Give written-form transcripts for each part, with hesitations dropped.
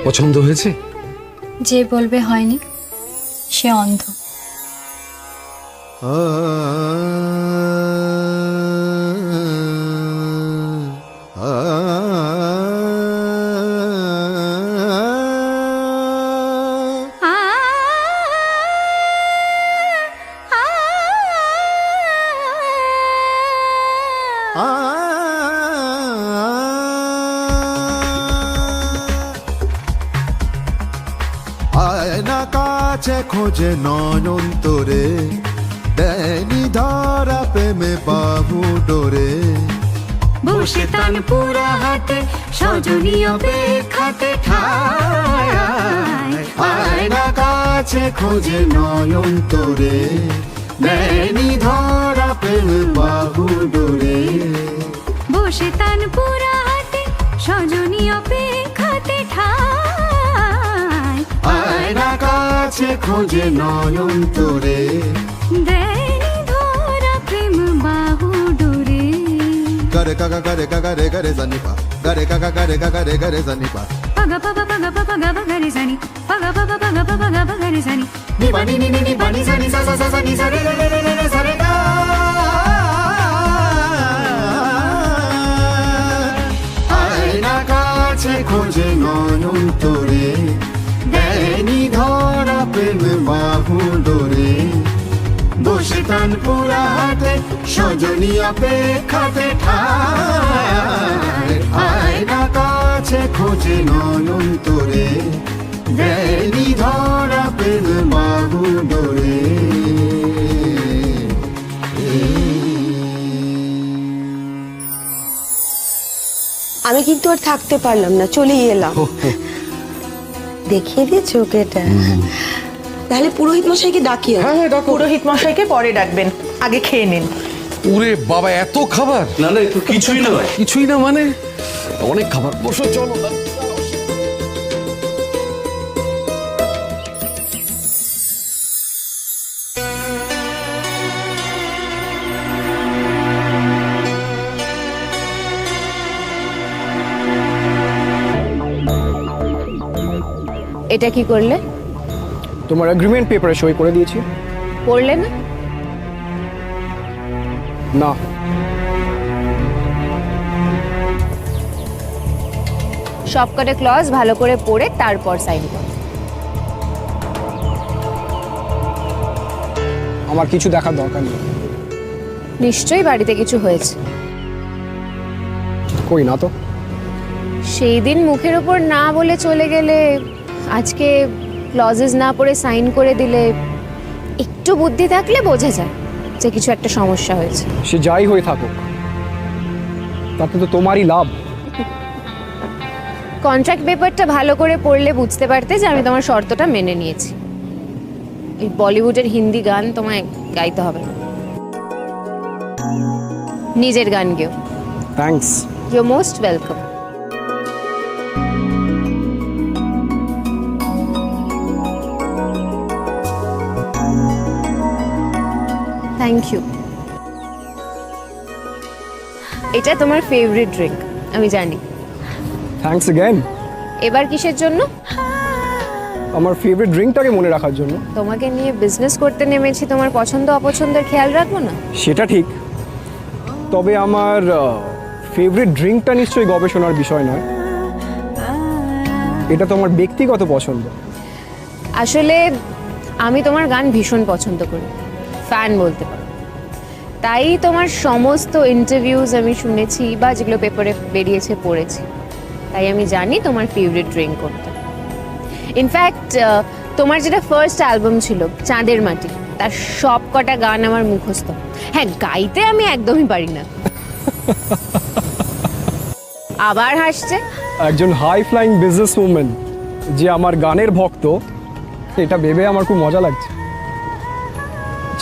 পছন্দ হয়েছে? যে বলবে হয়নি সে অন্ধ। আয়না কাছে খোঁজে নয়ন তোরে, দেয়নি ধরা প্রেমে বাহু ডোরে। বসে তান পুরা হাতে সজনী অপেক্ষাতে ঠায়। আয়না কাছে খোঁজে নয়ন তোরে, দেয়নি ধরা প্রেমে বাহু ডোরে। বসে তান পুরা হাতে সজনী অপেক্ষাতে ঠায়। আয়না কাছে খোঁজে নয়ন তোরে, দেয়নি ধরা প্রেম বাহু ডোরে। গরে কাকা গরে কাকা রে গরে জানিপা, গরে কাকা গরে কাকা রে গরে জানিপা। পগা পগা পগা পগা গা গা রে জানি, পগা পগা পগা পগা গা রে জানি। নি বানি নি নি নি বানি জানি সা সা সা নি সা রে রে রে রে সা রে গা। আয়না কাছে খোঁজে নয়ন তোরে, দেয়নি ধরা প্রেম বাহু ডোরে। বসে তান পুরা হাতে সজনী অপেক্ষাতে ঠায়। আয়না কাছে খোঁজে নয়ন তোরে, দেয়নি ধরা প্রেম বাহু ডোরে। আমি কিন্তু আর থাকতে পারলাম না, চলেই এলাম। দেখিয়ে দিয়ে চোখেটা। তাহলে পুরোহিত মশাইকে ডাকি। হ্যাঁ ডাকো। পুরোহিত মশাইকে পরে ডাকবেন, আগে খেয়ে নিন। ওরে বাবা, এত খাবার! না না, একটু কিছুই নয়। কিছুই না মানে? অনেক খাবার। বসো, চলো না। এটা কি করলে? তোমার এগ্রিমেন্ট পেপারে সই করে দিয়েছি। পড়লে না? না, সবকটা ক্লজ ভালো করে পড়ে তারপর সাইন কর। আমার কিছু দেখার দরকার নেই। নিশ্চয়ই বাড়িতে কিছু হয়েছে। কই না তো। সেই দিন মুখের ওপর না বলে চলে গেলে, আজকে ক্লজেস না পড়ে সাইন করে দিলে, একটু বুদ্ধি থাকলে বোঝা যায় যে কিছু একটা সমস্যা হয়েছে। সে যাই হয়ে থাকুক, তাতে তো তোমারই লাভ। কন্ট্রাক্ট পেপারটা ভালো করে পড়লে বুঝতে পারতে যে আমি তোমার শর্তটা মেনে নিয়েছি। এই বলিউডের হিন্দি গান তোমায় গাইতে হবে না, নিজের গান গেও। Thanks. You most welcome. Thank you. এটা তোমার ফেভারিট ড্রিঙ্ক আমি জানি। Thanks again. এবার কিসের জন্য? আমার ফেভারিট ড্রিঙ্কটাকে মনে রাখার জন্য। তোমাকে নিয়ে বিজনেস করতে নেমেছি, তোমার পছন্দ অপছন্দের খেয়াল রাখবো না? সেটা ঠিক, তবে আমার ফেভারিট ড্রিঙ্কটা নিশ্চয়ই গবেষণার বিষয় নয়। এটা তো আমার ব্যক্তিগত পছন্দ। আসলে আমি তোমার গান ভীষণ পছন্দ করি, ফ্যান বলতে পারো। তাই তোমার সমস্ত ইন্টারভিউজ আমি শুনেছি বা যেগুলো পেপারে বেরিয়েছে পড়েছি। তাই আমি জানি তোমার ফেভারিট ড্রিঙ্ক কোনটা। ইনফ্যাক্ট তোমার যেটা ফার্স্ট অ্যালবাম ছিল চাঁদের মাটি, তার সব কটা গান আমার মুখস্থ। হ্যাঁ, গাইতে আমি একদমই পারি না। আবার হাসছে। একজন হাই ফ্লাইং বিজনেস উমেন যে আমার গানের ভক্ত, এটা ভেবে আমার খুব মজা লাগছে।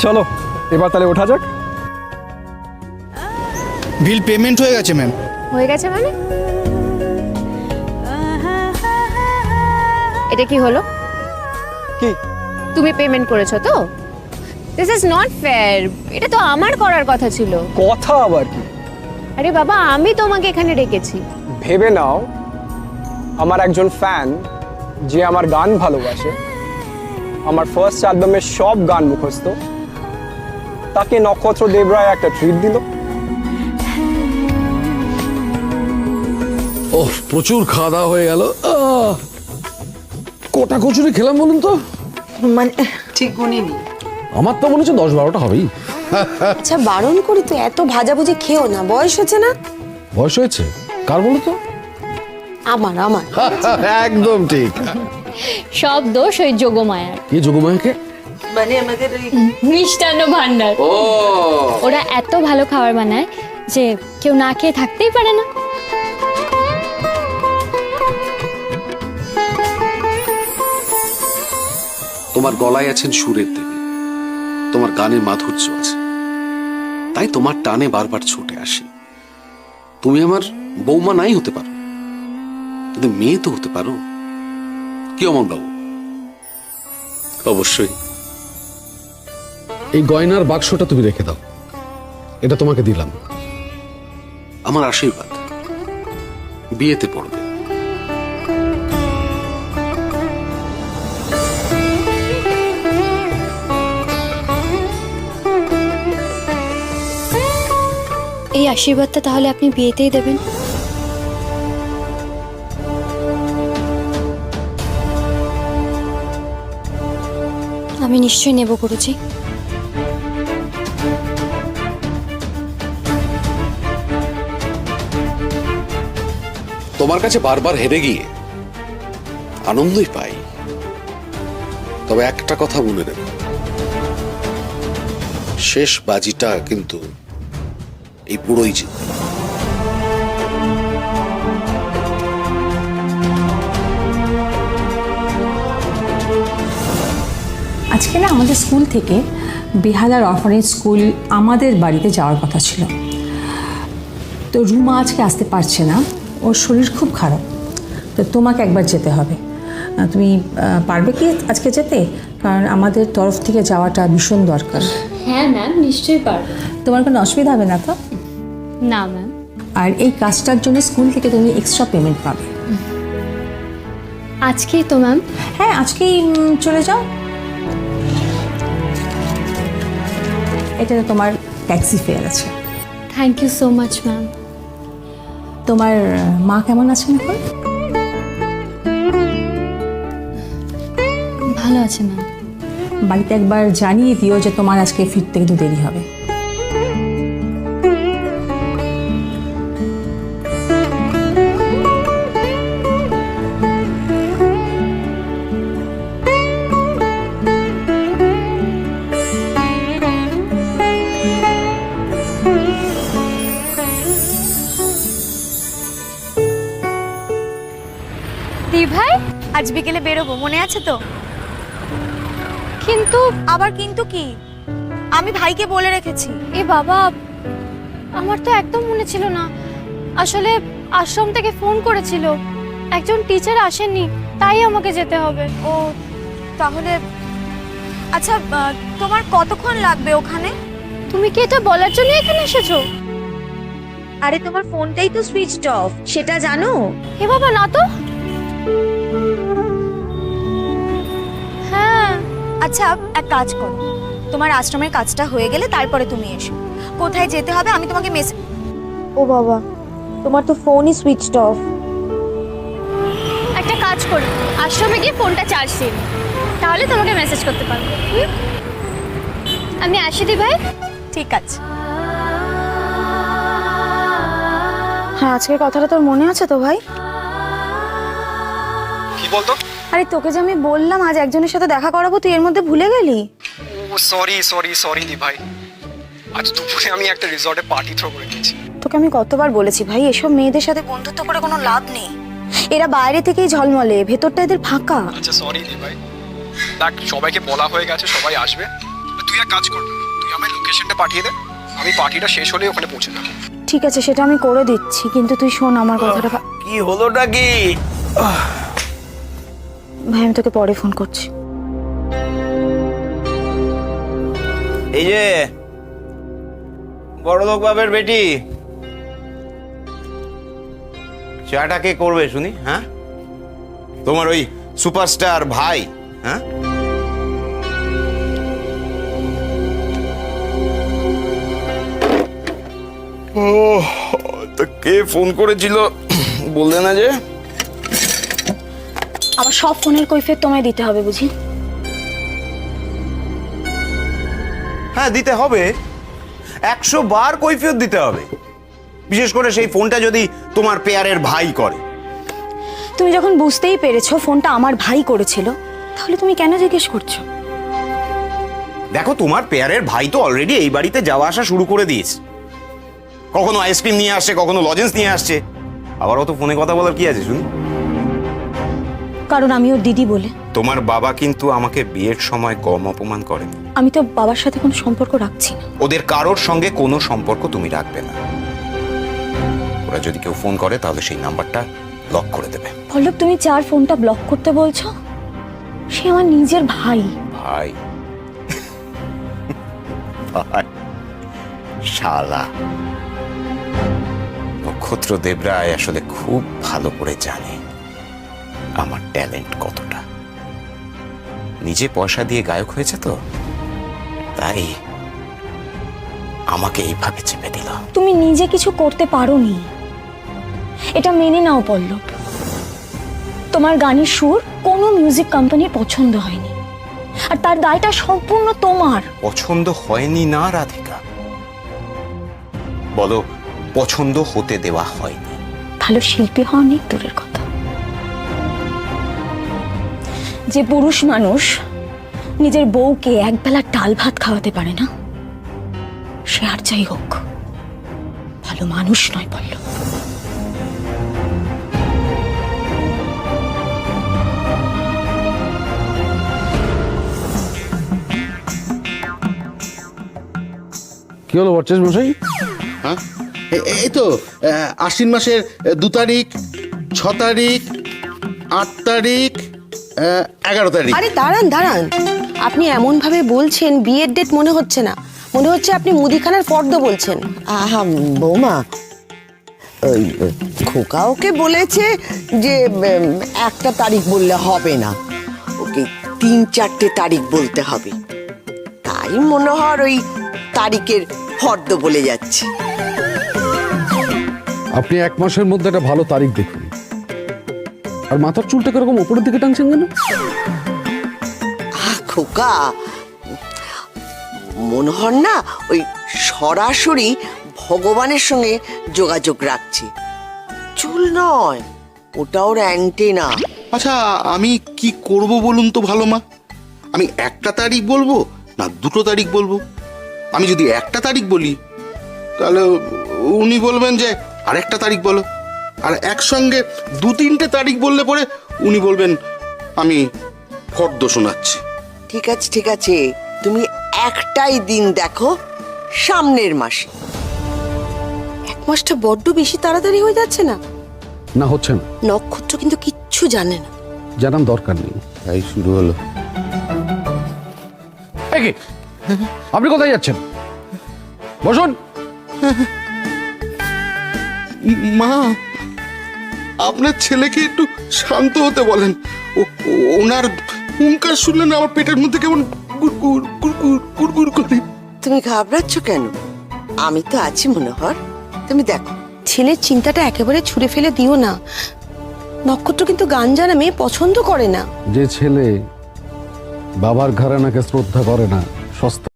চলো এবার তাহলে ওঠা যাক। বিল পেমেন্ট হয়ে গেছে ম্যাম। হয়ে গেছে মানে? এটা কি হলো? কি? তুমি পেমেন্ট করেছো তো? This is not fair. এটা তো আমার করার কথা ছিল। কথা আবার কি? আরে বাবা, আমি তোমাকে এখানে ডেকেছি। ভেবে নাও আমার একজন ফ্যান যে আমার গান ভালোবাসে, আমার ফার্স্ট অ্যালবামের সব গান মুখস্থ, তাকে নক্ষত্র দেবরায় একটা ট্রিট দিল। ও প্রচুর খাওয়া দাওয়া হয়ে গেল। কটা কচুরি খেলাম বলুন তো? মানে ঠিক গুনিনি। আমার তো মনে হচ্ছে 10-12টা হবেই। আচ্ছা বারণ করি তো, এত ভাজাভুজি খেও না, বয়স হচ্ছে না। বয়স হয়েছে কার বলো তো? আমার একদম ঠিক। সব দোষ ওই যোগমায়ার। কি যোগমায়াকে? মানে আমাদের ওই মিষ্টান্ন ভান্ডার। ও ওরা এত ভালো খাবার বানায় যে কেউ না খেয়ে থাকতেই পারে না। তোমার গলায় আছেন সুরের দেবী, তোমার গানের মাধুর্য আছে, তাই তোমার টানে বারবার ছুটে আসি। তুমি আমার বৌমা নাই হতে পারো, কিন্তু মেয়ে তো হতে পারো। কি অমন বাবু? অবশ্যই। এই গয়নার বাক্সটা তুমি রেখে দাও, এটা তোমাকে দিলাম। আমার আশীর্বাদ, বিয়েতে পড়বে। এই আশীর্বাদটা তাহলে আপনি বিয়েতেই দেবেন? আমি নিশ্চয়ই নেব গুরুজি। তোমার কাছে বারবার হেরে গিয়ে আনন্দই পাই, তবে একটা কথা মনে রেখো, শেষ বাজিটা কিন্তু এই বুড়োই জিতবে। আজকে না আমাদের স্কুল থেকে বেহালার অরফানেজ স্কুল আমাদের বাড়িতে যাওয়ার কথা ছিল, তো রুমা আজকে আসতে পারছে না, ওর শরীর খুব খারাপ, তো তোমাকে একবার যেতে হবে। তুমি পারবে কি আজকে যেতে? কারণ আমাদের তরফ থেকে যাওয়াটা ভীষণ দরকার। হ্যাঁ ম্যাম, নিশ্চয়ই পারবো। তোমার কোনো অসুবিধা হবে না তো? না ম্যাম। আর এই কাজটার জন্য স্কুল থেকে তুমি এক্সট্রা পেমেন্ট পাবে। আজকেই তো ম্যাম? হ্যাঁ আজকেই চলে যাও। এটা তোমার ট্যাক্সি ফেয়ার আছে। Thank you so much ma'am. তোমার মা কেমন আছেন এখন? ভালো আছে ম্যাম। বাড়িতে একবার জানিয়ে দিও যে তোমার আজকে ফিরতে একটু দেরি হবে। দি ভাই, আজ বিকেলে বেরোবো, মনে আছে তো? কিন্তু আবার কিন্তু কি? আমি ভাইকে বলে রেখেছি। এ বাবা, আমার তো একদম মনে ছিল না। আসলে আশ্রম থেকে ফোন করেছিল, একজন টিচার আসেননি, তাই আমাকে যেতে হবে। ও তাহলে আচ্ছা, তোমার কতক্ষণ লাগবে ওখানে? তুমি কি এটা বলার জন্য এখানে এসেছো? আরে তোমার ফোনটাই তো সুইচড অফ, সেটা জানো? এ বাবা, না তো। হ্যাঁ। আচ্ছা এক কাজ করো, তোমার আশ্রমের কাজটা হয়ে গেলে তারপরে তুমি এসো। কোথায় যেতে হবে আমি তোমাকে মেসেজ। ও বাবা, তোমার তো ফোনই সুইচড অফ। একটা কাজ করি, আশ্রমে গিয়ে ফোনটা চার্জ দিন, তাহলে তোমাকে মেসেজ করতে পারবো। আমি আসি দি ভাই। ঠিক আছে। হ্যাঁ, আজকের কথাটা তোর মনে আছে তো ভাই? কি বলতো? আরে তোকে যে আমি বললাম আজ একজনের সাথে দেখা করাবো, তুই এর মধ্যে ভুলে গেলি। ও সরি দি ভাই, আজ দুপুরে আমি একটা রিসর্টে পার্টি থ্রো করে দিয়েছি। তোকে আমি কতবার বলেছি ভাই, এসব মেয়েদের সাথে বন্ধুত্ব করে কোনো লাভ নেই। এরা বাইরে থেকেই ঝলমলে, ভেতরটা এদের ফাঁকা। আচ্ছা সরি দি ভাই, দেখ সবাইকে বলা হয়ে গেছে, সবাই আসবে। তুই এক কাজ কর, তুই আমার লোকেশনটা পাঠিয়ে দে, আমি পার্টিটা শেষ হলে ওখানে পৌঁছে যাবো। ঠিক আছে, সেটা আমি করে দিচ্ছি, কিন্তু তুই শোন আমার কথাটা। কি হলোটা কি? ভাই আমি তোকে পরে ফোন করছি। এই যে বড়লোক বাবের বেটি, চাটা কে করবে শুনি? হ্যাঁ, তোমার ওই সুপারস্টার ভাই, হ্যাঁ? ও তো কে ফোন করেছিল বললে না যে? আমার সব ফোনের কৈফিয়ত তোমায় দিতে হবে বুঝি? হ্যাঁ দিতে হবে, 100 বার কৈফিয়ত দিতে হবে, বিশেষ করে সেই ফোনটা যদি তোমার পেয়ারের ভাই করে। তুমি যখন বুঝতেই পেরেছো ফোনটা আমার ভাই করেছিল, তাহলে তুমি কেন জিজ্ঞেস করছো? দেখো, তোমার পেয়ারের ভাই তো অলরেডি এই বাড়িতে যাওয়া আসা শুরু করে দিয়েছে। কখনো আইসক্রিম নিয়ে আসছে, কখনো লজেন্স নিয়ে আসছে। আবার অত ফোনে কথা বলার কি আছে শুনি? কারণ আমি ওর দিদি বলে। তোমার বাবা কিন্তু আমাকে বিয়ের সময় কম অপমান করেনি। আমি তো বাবার সাথে কোনো সম্পর্ক রাখছি না। ওদের কারোর সঙ্গে কোনো সম্পর্ক তুমি রাখবে না। ওরা যদি কেউ ফোন করে তাহলে সেই নাম্বারটা ব্লক করে দেবে। পল্লব, তুমি যার ফোনটা ব্লক করতে বলছো সে আমার নিজের ভাই। ভাই? ভাই? শালা। নক্ষত্র দেবরায় আসলে খুব ভালো করে জানে আমার ট্যালেন্ট কতটা। নিজে পয়সা দিয়ে গায়ক হয়েছে তো, তাই আমাকে এইভাবে চেপে দিল। তুমি নিজে কিছু করতে পারোনি, এটা মেনে নাও পল্লব। তোমার গানের সুর কোনো মিউজিক কোম্পানির পছন্দ হয়নি, আর তার দায়টা সম্পূর্ণ তোমার। পছন্দ হয়নি না রাধিকা, বলো পছন্দ হতে দেওয়া হয়নি। ভালো শিল্পী হওয়া অনেক দূরের কথা। যে পুরুষ মানুষ নিজের বউকে একবেলা ডাল ভাত খাওয়াতে পারে না, সে আর যাই হোক ভালো মানুষ নয় পল্লব। কি হলো বরচেস মশাই? হ্যাঁ এই তো আশ্বিন মাসের 2 তারিখ, 6 তারিখ, 8 তারিখ, 11 তারিখ। আরে দাঁড়ান দাঁড়ান, আপনি এমন ভাবে বলছেন বিয়ের ডেট মনে হচ্ছে না, মনে হচ্ছে আপনি মুদিখানার ফর্দ বলছেন। আহা বৌমা, ওই খোকা ওকে বলেছে যে একটা তারিখ বললে হবে না, ওকে 3-4টে তারিখ বলতে হবে। তাই মনে হয় ওই তারিখের ফর্দ বলে যাচ্ছে। আপনি 1 মাসের মধ্যে একটা ভালো তারিখ দেখুন। আর মাথার চুলটা কিরকম উপরের দিকে টানছেন কেন? খোকা, মনে হয় না ওই সরাসরি ভগবানের সঙ্গে যোগাযোগ রাখছে, চুল নয়, ওটা ওর অ্যান্টেনা। আচ্ছা আমি কি করব বলুন তো ভালো মা? আমি একটা তারিখ বলবো না 2টো তারিখ বলবো? আমি যদি একটা তারিখ বলি তাহলে উনি বলবেন যে আরেকটা তারিখ বলো, আর একসঙ্গে 2-3টে তারিখ বললে পরে উনি বলবেন আমি ফর্দ শোনাচ্ছি। ঠিক আছে ঠিক আছে, তুমি একটাই দিন দেখো সামনের মাসে। 1 মাসটা বড্ড বেশি তাড়াতাড়ি হয়ে যাচ্ছে না? না হচ্ছে না, নক্ষত্র কিন্তু কিচ্ছু জানে না। জানার দরকার নেই। তাই শুরু হলো। এই কি? আপনি কোথায় যাচ্ছেন? বসুন। মা, আপনার ছেলেকে একটু শান্ত হতে বলেন। ওনার হুঙ্কার শুনলে না আমার পেটের মধ্যে কেমন গুড়গুড় গুড়গুড় গুড়গুড় করে। তুমি ঘাবড়াচ্ছ কেন? আমি তো আছি মনোহর, তুমি দেখো। ছেলের চিন্তাটা একেবারে ছুঁড়ে ফেলে দিও না। নক্ষত্র কিন্তু গান জানা মেয়ে পছন্দ করে না। যে ছেলে বাবার ঘরানাকে শ্রদ্ধা করে না, সস্তা।